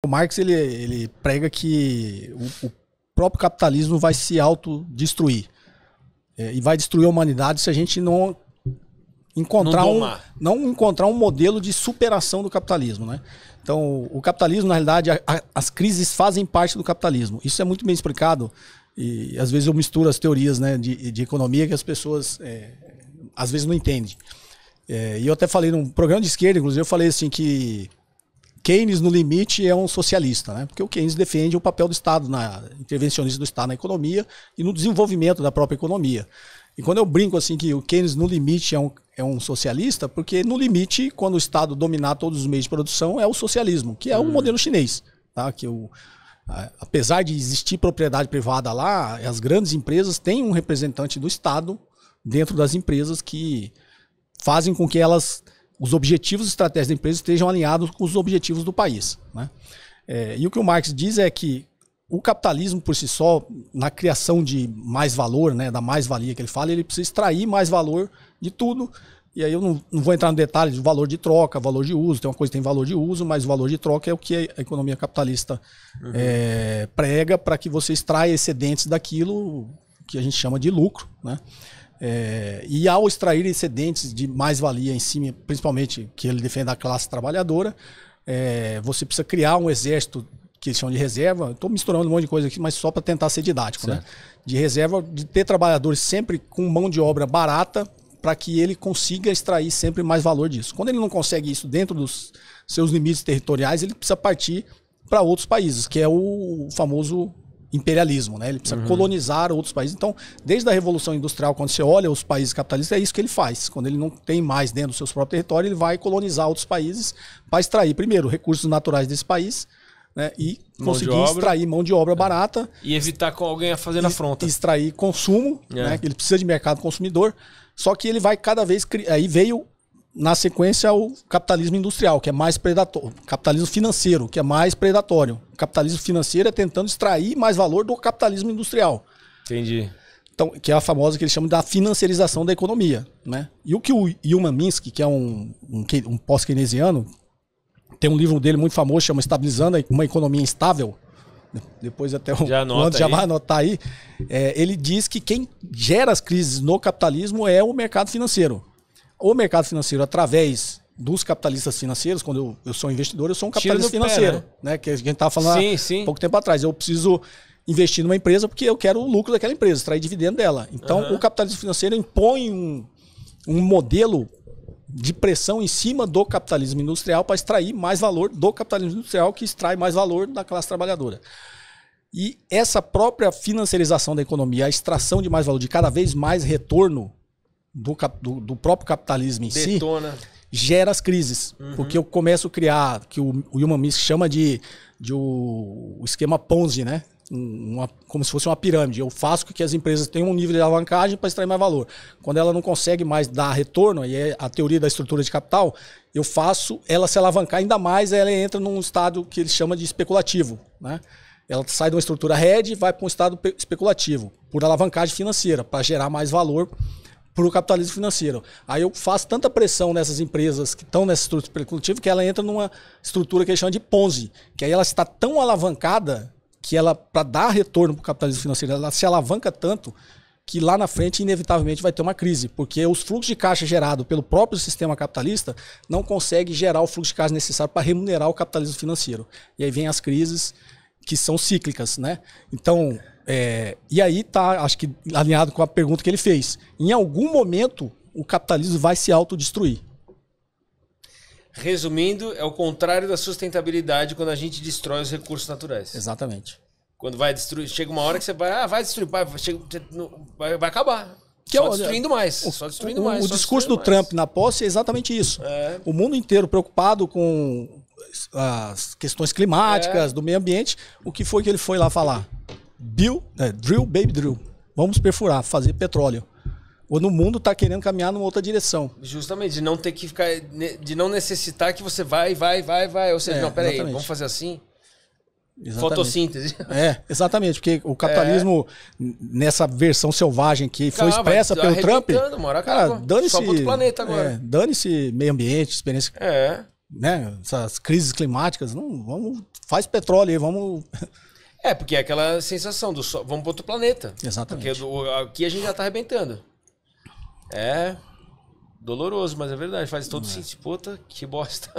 Marx ele prega que o próprio capitalismo vai se autodestruir. E vai destruir a humanidade se a gente não encontrar um modelo de superação do capitalismo, né? Então, o capitalismo, na realidade, as crises fazem parte do capitalismo. Isso é muito bem explicado e às vezes eu misturo as teorias, né, de economia que as pessoas às vezes não entendem. E eu até falei num programa de esquerda, inclusive, eu falei assim que Keynes, no limite, é um socialista, né? Porque o Keynes defende o papel do Estado, intervencionista do Estado na economia e no desenvolvimento da própria economia. E quando eu brinco assim que o Keynes, no limite, é um socialista, porque no limite, quando o Estado dominar todos os meios de produção, é o socialismo, que é o modelo chinês. Tá? Que apesar de existir propriedade privada lá, as grandes empresas têm um representante do Estado dentro das empresas que fazem com que os objetivos estratégicos da empresa estejam alinhados com os objetivos do país. Né? E o que o Marx diz é que o capitalismo por si só, na criação de mais valor, né, da mais-valia que ele fala, ele precisa extrair mais valor de tudo. E aí eu não vou entrar no detalhe de valor de troca, valor de uso. Tem uma coisa que tem valor de uso, mas o valor de troca é o que a economia capitalista prega para que você extraia excedentes daquilo que a gente chama de lucro. Né? E ao extrair excedentes de mais-valia em cima, principalmente que ele defende a classe trabalhadora, você precisa criar um exército que eles chamam de reserva. Estou misturando um monte de coisa aqui, mas só para tentar ser didático. Né? De reserva, de ter trabalhadores sempre com mão de obra barata para que ele consiga extrair sempre mais valor disso. Quando ele não consegue isso dentro dos seus limites territoriais, ele precisa partir para outros países, que é o famoso imperialismo. Né? Ele precisa colonizar outros países. Então, desde a Revolução Industrial, quando você olha os países capitalistas, é isso que ele faz. Quando ele não tem mais dentro dos seus próprios territórios, ele vai colonizar outros países para extrair, primeiro, recursos naturais desse país, né, e conseguir extrair mão de obra barata. E evitar com alguém fazendo afronta. Extrair consumo, né, ele precisa de mercado consumidor. Só que ele vai cada vez... Aí veio, na sequência, o capitalismo industrial, que é mais predatório. Capitalismo financeiro, que é mais predatório. O capitalismo financeiro é tentando extrair mais valor do capitalismo industrial. Entendi. Então, que é a famosa que eles chamam da financiarização da economia. Né? E o que o Hyman Minsky, que é um pós-keynesiano, tem um livro dele muito famoso, chama Estabilizando uma Economia Instável. Depois até o Anderson já vai anotar aí. Ele diz que quem gera as crises no capitalismo é o mercado financeiro. O mercado financeiro, através dos capitalistas financeiros, quando eu sou investidor, eu sou um capitalista financeiro. Né? Que a gente estava falando há pouco tempo atrás. Eu preciso investir numa empresa porque eu quero o lucro daquela empresa, extrair dividendo dela. Então, o capitalismo financeiro impõe um modelo de pressão em cima do capitalismo industrial para extrair mais valor do capitalismo industrial, que extrai mais valor da classe trabalhadora. E essa própria financiarização da economia, a extração de mais valor, de cada vez mais retorno do próprio capitalismo em si, gera as crises. Porque eu começo a criar, que o Hyman Minsky chama de o esquema Ponzi, né? Como se fosse uma pirâmide. Eu faço com que as empresas tenham um nível de alavancagem para extrair mais valor. Quando ela não consegue mais dar retorno, e é a teoria da estrutura de capital, eu faço ela se alavancar ainda mais, ela entra num estado que ele chama de especulativo. Né? Ela sai de uma estrutura hedge e vai para um estado especulativo, por alavancagem financeira, para gerar mais valor para o capitalismo financeiro. Aí eu faço tanta pressão nessas empresas que estão nessa estrutura especulativa que ela entra numa estrutura que ele chama de Ponzi, que aí ela está tão alavancada que ela, para dar retorno para o capitalismo financeiro, ela se alavanca tanto que lá na frente, inevitavelmente, vai ter uma crise, porque os fluxos de caixa gerados pelo próprio sistema capitalista não conseguem gerar o fluxo de caixa necessário para remunerar o capitalismo financeiro. E aí vem as crises que são cíclicas, né? Então, e aí tá, acho que alinhado com a pergunta que ele fez. Em algum momento, o capitalismo vai se autodestruir. Resumindo, é o contrário da sustentabilidade quando a gente destrói os recursos naturais. Exatamente. Quando vai destruir, chega uma hora que você vai destruir, vai acabar. Só destruindo mais. Só destruindo mais. O discurso do Trump na posse é exatamente isso. O mundo inteiro preocupado com as questões climáticas, do meio ambiente. O que foi que ele foi lá falar? Drill, baby, drill. Vamos perfurar, fazer petróleo. Ou no mundo está querendo caminhar numa outra direção. Justamente, de não ter que ficar, de não necessitar que você vai. Ou seja, não, peraí, vamos fazer assim. Exatamente. Fotossíntese. Exatamente, porque o capitalismo, nessa versão selvagem que foi expressa pelo Trump, cara, dane-se. Só para outro planeta agora. Dane-se meio ambiente, experiência. né, essas crises climáticas, não, vamos, faz petróleo aí, vamos... Porque é aquela sensação do sol, vamos para outro planeta. Exatamente. Porque aqui a gente já tá arrebentando. É doloroso, mas é verdade, faz todo sentido. Puta, que bosta.